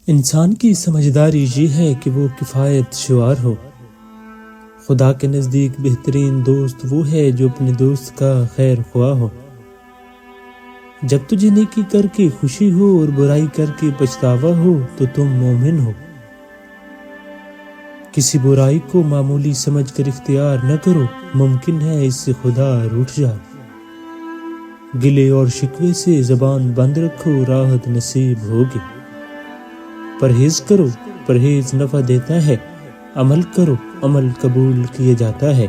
انسان کی سمجھداری یہ ہے کہ وہ کفایت شعار ہو۔ خدا کے نزدیک بہترین دوست وہ ہے جو اپنے دوست کا خیر خواہ ہو۔ جب تجھے نیکی کر کے خوشی ہو اور برائی کر کے پچھتاوا ہو تو تم مومن ہو۔ کسی برائی کو معمولی سمجھ کر اختیار نہ کرو، ممکن ہے اس سے خدا روٹھ جائے۔ گلے اور شکوے سے زبان بند رکھو، راحت نصیب ہوگی۔ پرہیز کرو، پرہیز نفع دیتا ہے۔ عمل کرو، عمل قبول کیا جاتا ہے۔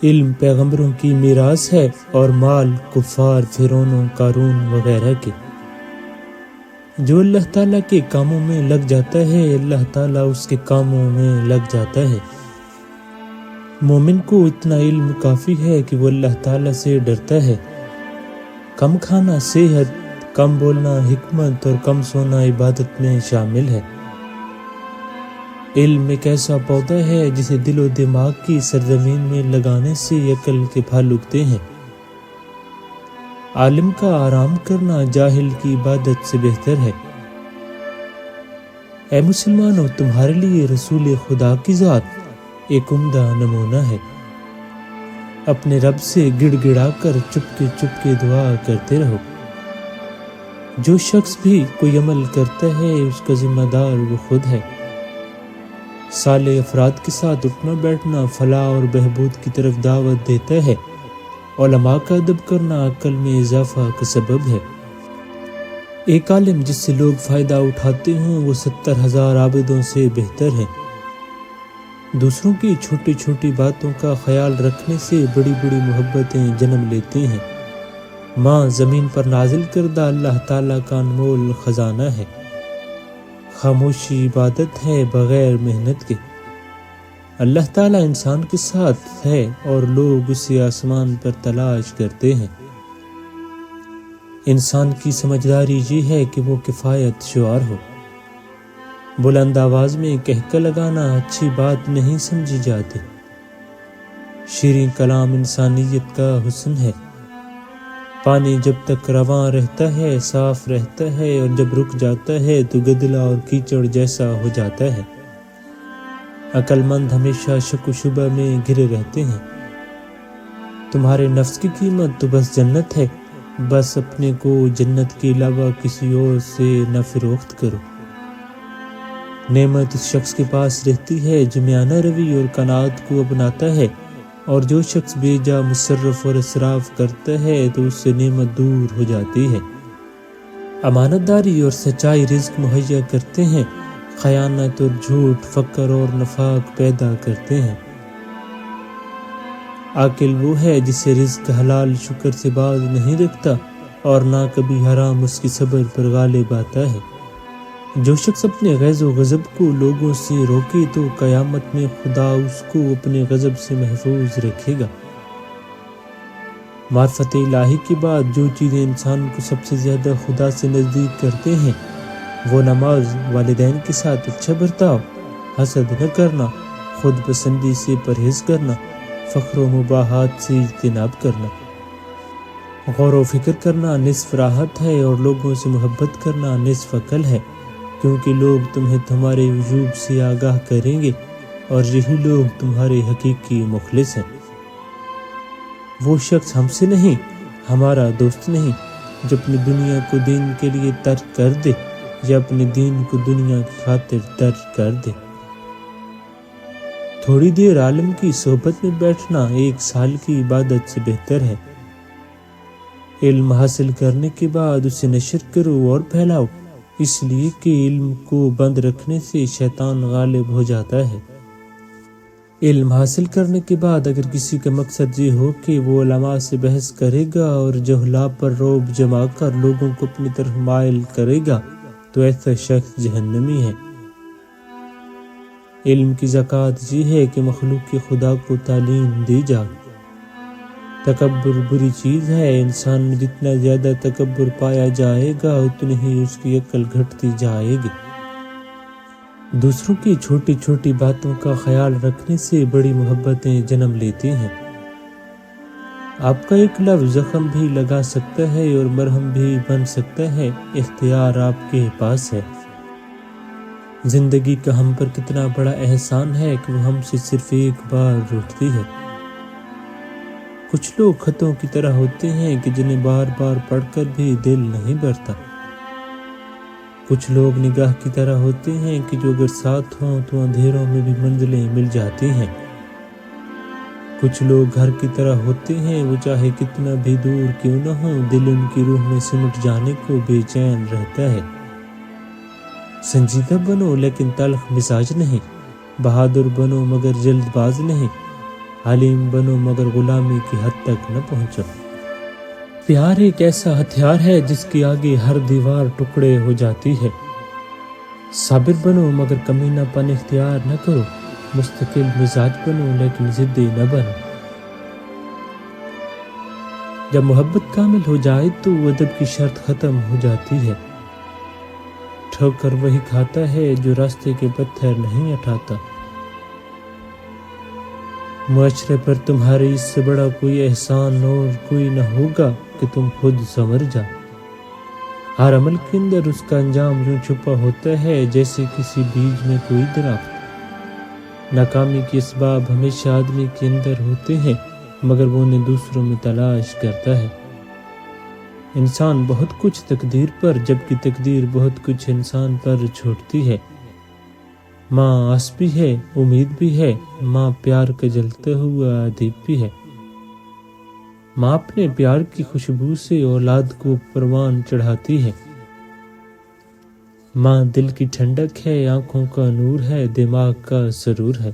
علم پیغمبروں کی میراث ہے اور مال کفار فرعون و قارون وغیرہ کے۔ جو اللہ تعالیٰ کے کاموں میں لگ جاتا ہے، اللہ تعالیٰ اس کے کاموں میں لگ جاتا ہے۔ مومن کو اتنا علم کافی ہے کہ وہ اللہ تعالیٰ سے ڈرتا ہے۔ کم کھانا صحت، کم بولنا حکمت اور کم سونا عبادت میں شامل ہے۔ علم ایک ایسا پودا ہے جسے دل و دماغ کی سرزمین میں لگانے سے عقل کے پھل اگتے ہیں۔ عالم کا آرام کرنا جاہل کی عبادت سے بہتر ہے۔ اے مسلمانوں، تمہارے لیے رسول خدا کی ذات ایک عمدہ نمونہ ہے۔ اپنے رب سے گڑ گڑا کر چپ کے دعا کرتے رہو۔ جو شخص بھی کوئی عمل کرتا ہے اس کا ذمہ دار وہ خود ہے۔ صالح افراد کے ساتھ اٹھنا بیٹھنا فلاح اور بہبود کی طرف دعوت دیتا ہے۔ علماء کا ادب کرنا عقل میں اضافہ کا سبب ہے۔ ایک عالم جس سے لوگ فائدہ اٹھاتے ہوں وہ 70,000 عابدوں سے بہتر ہے۔ دوسروں کی چھوٹی چھوٹی باتوں کا خیال رکھنے سے بڑی بڑی محبتیں جنم لیتی ہیں۔ ماں زمین پر نازل کردہ اللہ تعالیٰ کا انمول خزانہ ہے۔ خاموشی عبادت ہے بغیر محنت کے۔ اللہ تعالیٰ انسان کے ساتھ ہے اور لوگ اسے آسمان پر تلاش کرتے ہیں۔ انسان کی سمجھداری یہ ہے کہ وہ کفایت شعار ہو۔ بلند آواز میں کہکہ لگانا اچھی بات نہیں سمجھی جاتی۔ شیریں کلام انسانیت کا حسن ہے۔ پانی جب تک رواں رہتا ہے صاف رہتا ہے اور جب رک جاتا ہے تو گدلا اور کیچڑ جیسا ہو جاتا ہے۔ عقل مند ہمیشہ شک و شبہ میں گھرے رہتے ہیں۔ تمہارے نفس کی قیمت تو بس جنت ہے، بس اپنے کو جنت کے علاوہ کسی اور سے نہ فروخت کرو۔ نعمت اس شخص کے پاس رہتی ہے جو میانہ روی اور قناعت کو اپناتا ہے، اور جو شخص بے جا مصرف اور اسراف کرتا ہے تو اس سے نعمت دور ہو جاتی ہے۔ امانت داری اور سچائی رزق مہیا کرتے ہیں، خیانت اور جھوٹ فقر اور نفاق پیدا کرتے ہیں۔ عاقل وہ ہے جسے رزق حلال شکر سے باز نہیں رکھتا اور نہ کبھی حرام اس کی صبر پر غالب آتا ہے۔ جو شخص اپنے غیظ و غضب کو لوگوں سے روکے تو قیامت میں خدا اس کو اپنے غضب سے محفوظ رکھے گا۔ معرفت الہی کے بعد جو چیزیں انسان کو سب سے زیادہ خدا سے نزدیک کرتے ہیں وہ نماز، والدین کے ساتھ اچھا برتاؤ، حسد نہ کرنا، خود پسندی سے پرہیز کرنا، فخر و مباحات سے اجتناب کرنا۔ غور و فکر کرنا نصف راحت ہے اور لوگوں سے محبت کرنا نصف عقل ہے، کیونکہ لوگ تمہیں تمہارے وجوب سے آگاہ کریں گے اور یہی لوگ تمہارے حقیقی مخلص ہیں۔ وہ شخص ہم سے نہیں، ہمارا دوست نہیں جو اپنی دنیا کو دین کے لیے ترک کر دے یا اپنے دین کو دنیا کی خاطر ترک کر دے۔ تھوڑی دیر عالم کی صحبت میں بیٹھنا 1 سال کی عبادت سے بہتر ہے۔ علم حاصل کرنے کے بعد اسے نشر کرو اور پھیلاؤ، اس لیے کہ علم کو بند رکھنے سے شیطان غالب ہو جاتا ہے۔ علم حاصل کرنے کے بعد اگر کسی کا مقصد یہ ہو کہ وہ علماء سے بحث کرے گا اور جہلاء پر رعب جما کر لوگوں کو اپنی طرف مائل کرے گا تو ایسا شخص جہنمی ہے۔ علم کی زکوٰۃ یہ ہے کہ مخلوق خدا کو تعلیم دی جائے۔ تکبر بری چیز ہے، انسان میں جتنا زیادہ تکبر پایا جائے گا اتنی ہی اس کی عقل گھٹتی جائے گی۔ دوسروں کی چھوٹی چھوٹی باتوں کا خیال رکھنے سے بڑی محبتیں جنم لیتی ہیں۔ آپ کا ایک لفظ زخم بھی لگا سکتا ہے اور مرہم بھی بن سکتا ہے، اختیار آپ کے پاس ہے۔ زندگی کا ہم پر کتنا بڑا احسان ہے کہ وہ ہم سے صرف ایک بار روٹتی ہے۔ کچھ لوگ خطوں کی طرح ہوتے ہیں کہ جنہیں بار بار پڑھ کر بھی دل نہیں بھرتا۔ کچھ لوگ نگاہ کی طرح ہوتے ہیں کہ جو اگر ساتھ ہوں تو اندھیروں میں بھی منزلیں مل جاتی ہیں۔ کچھ لوگ گھر کی طرح ہوتے ہیں، وہ چاہے کتنا بھی دور کیوں نہ ہو، دل ان کی روح میں سمٹ جانے کو بے چین رہتا ہے۔ سنجیدہ بنو لیکن تلخ مزاج نہیں، بہادر بنو مگر جلد باز نہیں، حلیم بنو مگر غلامی کی حد تک نہ پہنچو۔ پیار ایک ایسا ہتھیار ہے جس کے آگے ہر دیوار ٹکڑے ہو جاتی ہے۔ صابر بنو مگر کمینہ پن اختیار نہ کرو، مستقل مزاج بنو لیکن ضدی نہ بنو۔ جب محبت کامل ہو جائے تو ادب کی شرط ختم ہو جاتی ہے۔ ٹھوکر وہی کھاتا ہے جو راستے کے پتھر نہیں اٹھاتا۔ معاشرے پر تمہارے اس سے بڑا کوئی احسان اور کوئی نہ ہوگا کہ تم خود سنور جا۔ ہر عمل کے اندر اس کا انجام یوں چھپا ہوتا ہے جیسے کسی بیج میں کوئی درخت۔ ناکامی کے اسباب ہمیشہ آدمی کے اندر ہوتے ہیں مگر وہ انہیں دوسروں میں تلاش کرتا ہے۔ انسان بہت کچھ تقدیر پر جبکہ تقدیر بہت کچھ انسان پر چھوڑتی ہے۔ ماں آس بھی ہے، امید بھی ہے، ماں پیار کا جلتا ہوا ادیب بھی ہے۔ ماں اپنے پیار کی خوشبو سے اولاد کو پروان چڑھاتی ہے۔ ماں دل کی ٹھنڈک ہے، آنکھوں کا نور ہے، دماغ کا سرور ہے۔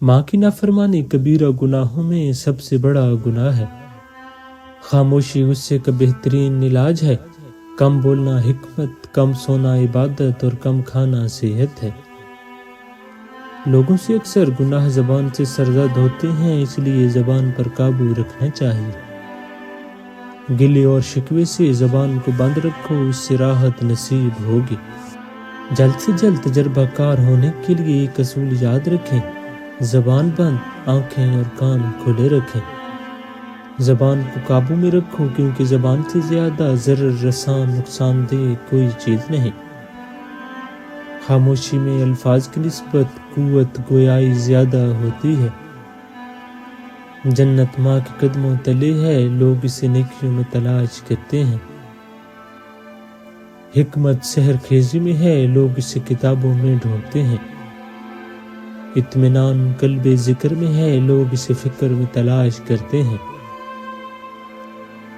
ماں کی نافرمانی کبیرہ گناہوں میں سب سے بڑا گناہ ہے۔ خاموشی غصے کا بہترین علاج ہے۔ کم بولنا حکمت، کم سونا عبادت اور کم کھانا صحت ہے۔ لوگوں سے اکثر گناہ زبان سے سرزد ہوتے ہیں، اس لیے زبان پر قابو رکھنا چاہیے۔ گلے اور شکوے سے زبان کو بند رکھو، اس سے راحت نصیب ہوگی۔ جلد سے جلد تجربہ کار ہونے کے لیے ایک اصول یاد رکھیں، زبان بند، آنکھیں اور کان کھلے رکھیں۔ زبان کو قابو میں رکھو کیونکہ زبان سے زیادہ ضرر رساں نقصان دہ کوئی چیز نہیں۔ خاموشی میں الفاظ کی نسبت قوت گویائی زیادہ ہوتی ہے۔ جنت ماں کے قدموں تلے ہے، لوگ اسے نیکیوں میں تلاش کرتے ہیں۔ حکمت سحر خیزی میں ہے، لوگ اسے کتابوں میں ڈھونڈتے ہیں۔ اطمینان قلب ذکر میں ہے، لوگ اسے فکر میں تلاش کرتے ہیں۔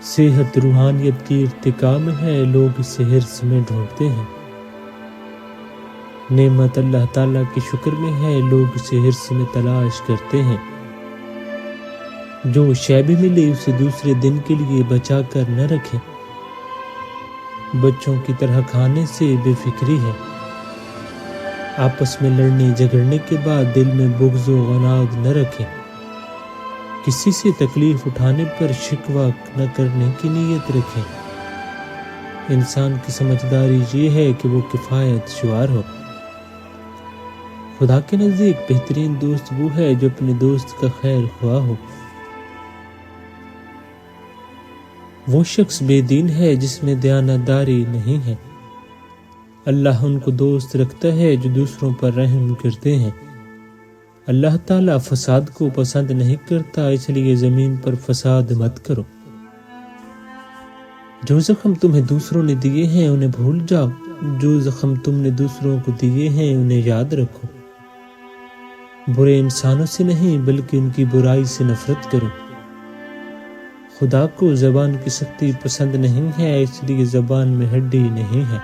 صحت روحانیت کی ارتقاء میں ہے، لوگ اسے حرص میں ڈھونڈتے ہیں۔ نعمت اللہ تعالیٰ کے شکر میں ہے، لوگ اسے حرص میں تلاش کرتے ہیں۔ جو شے بھی ملے اسے دوسرے دن کے لیے بچا کر نہ رکھیں۔ بچوں کی طرح کھانے سے بے فکری ہے۔ آپس میں لڑنے جھگڑنے کے بعد دل میں بغض و عناد نہ رکھیں۔ کسی سے تکلیف اٹھانے پر شکوہ نہ کرنے کی نیت رکھیں۔ انسان کی سمجھداری یہ ہے کہ وہ کفایت شعار ہو۔ خدا کے نزدیک بہترین دوست وہ ہے جو اپنے دوست کا خیر خواہ ہو۔ وہ شخص بے دین ہے جس میں دیانتداری نہیں ہے۔ اللہ ان کو دوست رکھتا ہے جو دوسروں پر رحم کرتے ہیں۔ اللہ تعالیٰ فساد کو پسند نہیں کرتا، اس لیے زمین پر فساد مت کرو۔ جو زخم تمہیں دوسروں نے دیے ہیں انہیں بھول جاؤ، جو زخم تم نے دوسروں کو دیے ہیں انہیں یاد رکھو۔ برے انسانوں سے نہیں بلکہ ان کی برائی سے نفرت کرو۔ خدا کو زبان کی سختی پسند نہیں ہے، اس لیے زبان میں ہڈی نہیں ہے۔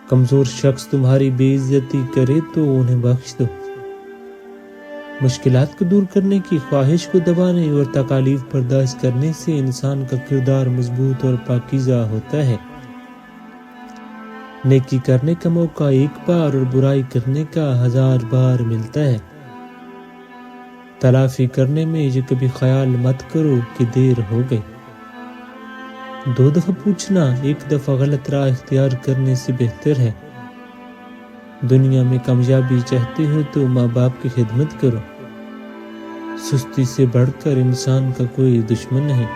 کمزور شخص تمہاری بے عزتی کرے تو انہیں بخش دو۔ مشکلات کو دور کرنے کی خواہش کو دبانے اور تکالیف برداشت کرنے سے انسان کا کردار مضبوط اور پاکیزہ ہوتا ہے۔ نیکی کرنے کا موقع ایک بار اور برائی کرنے کا 1000 بار ملتا ہے۔ تلافی کرنے میں یہ کبھی خیال مت کرو کہ دیر ہو گئی۔ 2 دفعہ پوچھنا 1 دفعہ غلط راہ اختیار کرنے سے بہتر ہے۔ دنیا میں کامیابی چاہتے ہو تو ماں باپ کی خدمت کرو۔ سستی سے بڑھ کر انسان کا کوئی دشمن نہیں۔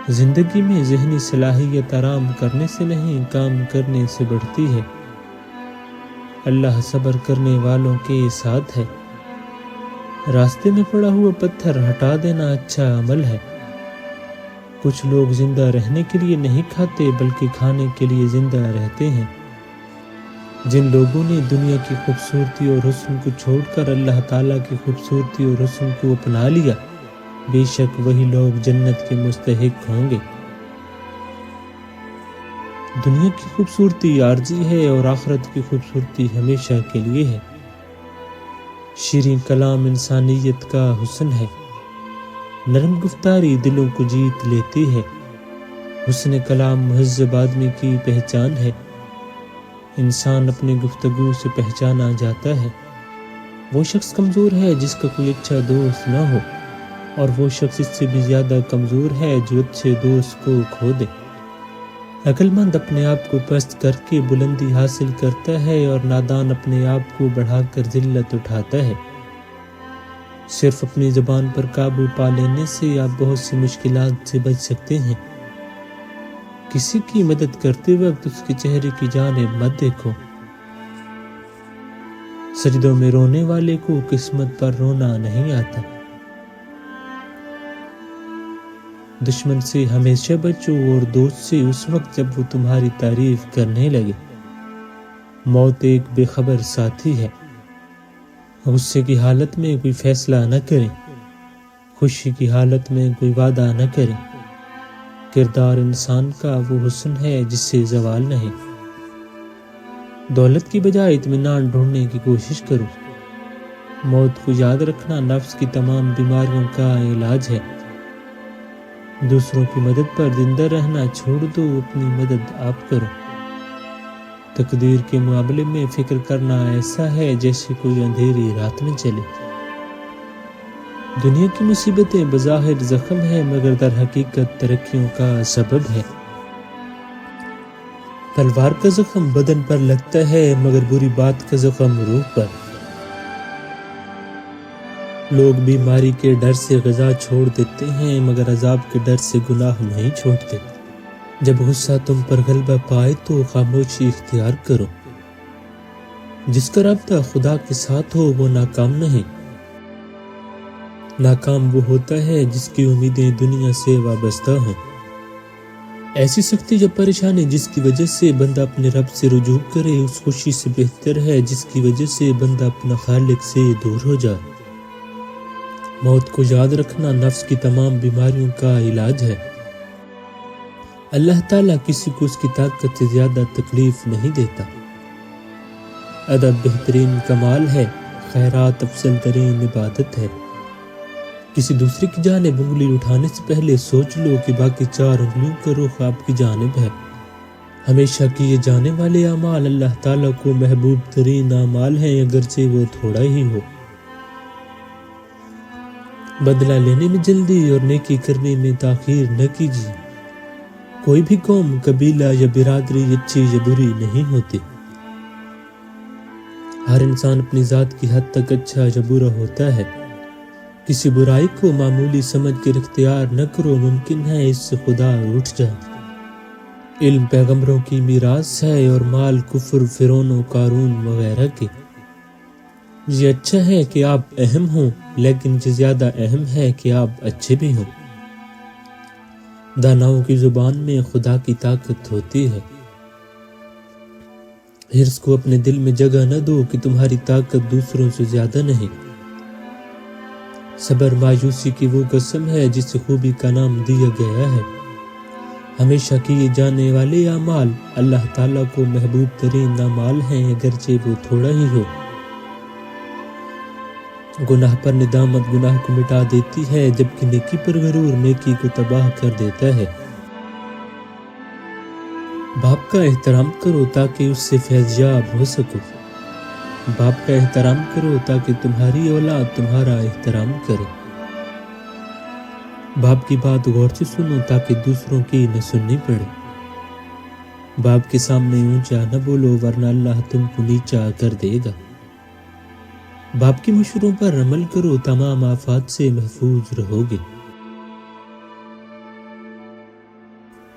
زندگی میں ذہنی صلاحیت آرام کرنے سے نہیں کام کرنے سے بڑھتی ہے۔ اللہ صبر کرنے والوں کے ساتھ ہے۔ راستے میں پڑا ہوا پتھر ہٹا دینا اچھا عمل ہے۔ کچھ لوگ زندہ رہنے کے لیے نہیں کھاتے بلکہ کھانے کے لیے زندہ رہتے ہیں۔ جن لوگوں نے دنیا کی خوبصورتی اور حسن کو چھوڑ کر اللہ تعالیٰ کی خوبصورتی اور حسن کو اپنا لیا، بے شک وہی لوگ جنت کے مستحق ہوں گے۔ دنیا کی خوبصورتی عارضی ہے اور آخرت کی خوبصورتی ہمیشہ کے لیے ہے۔ شیریں کلام انسانیت کا حسن ہے۔ نرم گفتاری دلوں کو جیت لیتی ہے۔ حسن کلام مہذب آدمی کی پہچان ہے۔ انسان اپنی گفتگو سے پہچانا جاتا ہے۔ وہ شخص کمزور ہے جس کا کوئی اچھا دوست نہ ہو، اور وہ شخص اس سے بھی زیادہ کمزور ہے جو اچھے دوست کو کھو دے۔ عقل مند اپنے آپ کو پست کر کے بلندی حاصل کرتا ہے، اور نادان اپنے آپ کو بڑھا کر ذلت اٹھاتا ہے۔ صرف اپنی زبان پر قابو پا لینے سے آپ بہت سی مشکلات سے بچ سکتے ہیں۔ کسی کی مدد کرتے وقت اس کے چہرے کی جانب مت دیکھو۔ سجدوں میں رونے والے کو قسمت پر رونا نہیں آتا۔ دشمن سے ہمیشہ بچو اور دوست سے اس وقت جب وہ تمہاری تعریف کرنے لگے۔ موت ایک بے خبر ساتھی ہے۔ غصے کی حالت میں کوئی فیصلہ نہ کریں، خوشی کی حالت میں کوئی وعدہ نہ کریں۔ کردار انسان کا وہ حسن ہے جس سے زوال نہیں۔ دولت کی بجائے اطمینان ڈھونڈنے کی کوشش کرو۔ موت کو یاد رکھنا نفس کی تمام بیماریوں کا علاج ہے۔ دوسروں کی مدد پر زندہ رہنا چھوڑ دو، اپنی مدد آپ کرو۔ تقدیر کے معاملے میں فکر کرنا ایسا ہے جیسے کوئی اندھیری رات میں چلے۔ دنیا کی مصیبتیں بظاہر زخم ہیں مگر در حقیقت ترقیوں کا سبب ہے۔ تلوار کا زخم بدن پر لگتا ہے مگر بری بات کا زخم روح پر۔ لوگ بیماری کے ڈر سے غذا چھوڑ دیتے ہیں مگر عذاب کے ڈر سے گناہ نہیں چھوڑتے۔ جب غصہ تم پر غلبہ پائے تو خاموشی اختیار کرو۔ جس کا رابطہ خدا کے ساتھ ہو وہ ناکام نہیں۔ ناکام وہ ہوتا ہے جس کی امیدیں دنیا سے وابستہ ہوں۔ ایسی سختی یا پریشانی جس کی وجہ سے بندہ اپنے رب سے رجوع کرے اس خوشی سے بہتر ہے جس کی وجہ سے بندہ اپنا خالق سے دور ہو جائے۔ موت کو یاد رکھنا نفس کی تمام بیماریوں کا علاج ہے۔ اللہ تعالیٰ کسی کو اس کی طاقت سے زیادہ تکلیف نہیں دیتا۔ ادب بہترین کمال ہے، خیرات افضل ترین عبادت ہے۔ کسی دوسرے کی جانب انگلی اٹھانے سے پہلے سوچ لو کہ باقی 4 انگلیوں کا رخ آپ کی جانب ہے۔ ہمیشہ کیے جانے والے اعمال اللہ تعالیٰ کو محبوب ترین اعمال ہیں اگرچہ وہ تھوڑا ہی ہو۔ بدلہ لینے میں جلدی اور نیکی کرنے میں تاخیر نہ کیجیے۔ کوئی بھی قوم، قبیلہ یا برادری اچھی یا بری نہیں ہوتی۔ ہر انسان اپنی ذات کی حد تک اچھا یا برا ہوتا ہے۔ کسی برائی کو معمولی سمجھ کر اختیار نہ کرو، ممکن ہے اس سے خدا روٹھ جائے۔ علم پیغمبروں کی میراث ہے اور مال کفر، فرعون و قارون وغیرہ کے۔ یہ اچھا ہے کہ آپ اہم ہوں لیکن یہ زیادہ اہم ہے کہ آپ اچھے بھی ہوں۔ داناؤں کی زبان میں خدا کی طاقت ہوتی ہے۔ حرص کو اپنے دل میں جگہ نہ دو کہ تمہاری طاقت دوسروں سے زیادہ نہیں۔ صبر مایوسی کی وہ قسم ہے جسے خوبی کا نام دیا گیا ہے۔ ہمیشہ کیے جانے والے اعمال اللہ تعالیٰ کو محبوب ترین اعمال ہیں اگرچہ وہ تھوڑا ہی ہو۔ گناہ پر ندامت گناہ کو مٹا دیتی ہے جبکہ نیکی پر غرور نیکی کو تباہ کر دیتا ہے۔ باپ کا احترام کرو تاکہ اس سے فیض یاب ہو سکو۔ باپ کا احترام کرو تاکہ تمہاری اولاد تمہارا احترام کرے۔ باپ کی بات غور سے سنو تاکہ دوسروں کی نہ سننی پڑے۔ باپ کے سامنے اونچا نہ بولو ورنہ اللہ تم کو نیچا کر دے گا۔ باپ کی مشوروں پر عمل کرو، تمام آفات سے محفوظ رہو گے۔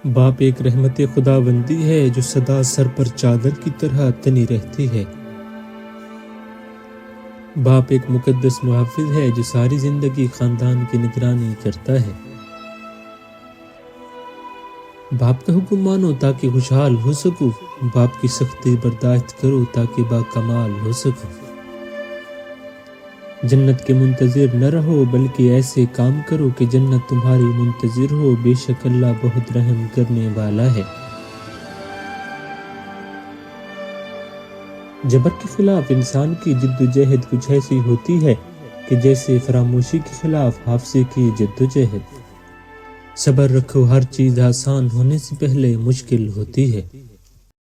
باپ ایک رحمت خداوندی ہے جو سدا سر پر چادر کی طرح تنی رہتی ہے۔ باپ ایک مقدس محافظ ہے جو ساری زندگی خاندان کی نگرانی کرتا ہے۔ باپ کا حکم مانو تاکہ خوشحال ہو سکو، باپ کی سختی برداشت کرو تاکہ باکمال ہو سکو۔ جنت کے منتظر نہ رہو بلکہ ایسے کام کرو کہ جنت تمہاری منتظر ہو، بے شک اللہ بہت رحم کرنے والا ہے۔ جبر کے خلاف انسان کی جد و جہد کچھ ایسی ہوتی ہے کہ جیسے فراموشی کے خلاف حافظے کی جد و جہد۔ صبر رکھو، ہر چیز آسان ہونے سے پہلے مشکل ہوتی ہے۔